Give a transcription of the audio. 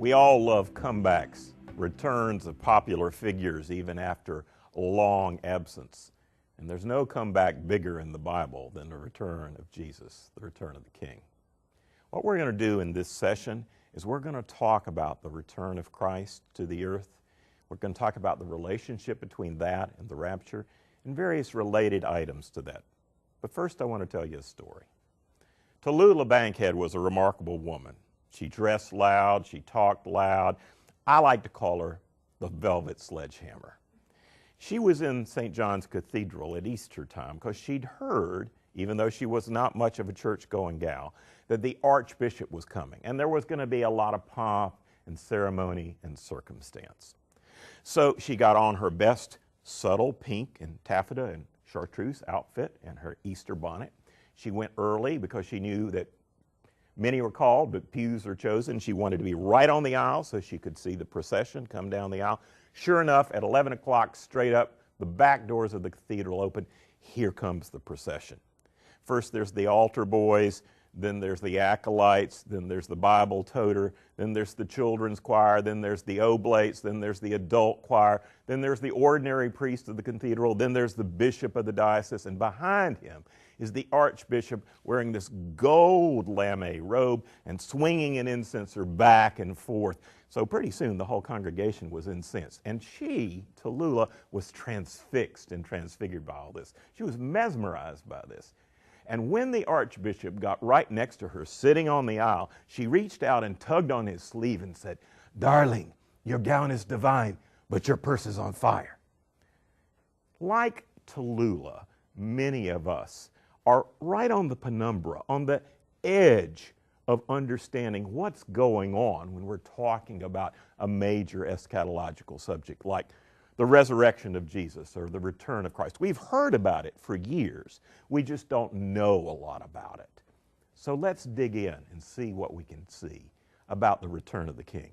We all love comebacks, returns of popular figures even after a long absence. And there's no comeback bigger in the Bible than the return of Jesus, the return of the King. What we're going to do in this session is we're going to talk about the return of Christ to the earth. We're going to talk about the relationship between that and the rapture and various related items to that. But first I want to tell you a story. Tallulah Bankhead was a remarkable woman. She dressed loud, she talked loud. I like to call her the Velvet Sledgehammer. She was in St. John's Cathedral at Easter time because she'd heard, even though she was not much of a church-going gal, that the Archbishop was coming, and there was going to be a lot of pomp and ceremony and circumstance. So she got on her best subtle pink and taffeta and chartreuse outfit and her Easter bonnet. She went early because she knew that many were called, but pews are chosen. She wanted to be right on the aisle so she could see the procession come down the aisle. Sure enough, at 11 o'clock straight up, the back doors of the cathedral open. Here comes the procession. First there's the altar boys, then there's the acolytes, then there's the Bible toter, then there's the children's choir, then there's the oblates, then there's the adult choir, then there's the ordinary priest of the cathedral, then there's the bishop of the diocese, and behind him is the archbishop wearing this gold lame robe and swinging an incenser back and forth. So pretty soon the whole congregation was incensed. And she, Tallulah, was transfixed and transfigured by all this. She was mesmerized by this. And when the archbishop got right next to her, sitting on the aisle, she reached out and tugged on his sleeve and said, "Darling, your gown is divine, but your purse is on fire." Like Tallulah, many of us are right on the penumbra, on the edge of understanding what's going on when we're talking about a major eschatological subject like the resurrection of Jesus or the return of Christ. We've heard about it for years. We just don't know a lot about it. So let's dig in and see what we can see about the return of the King.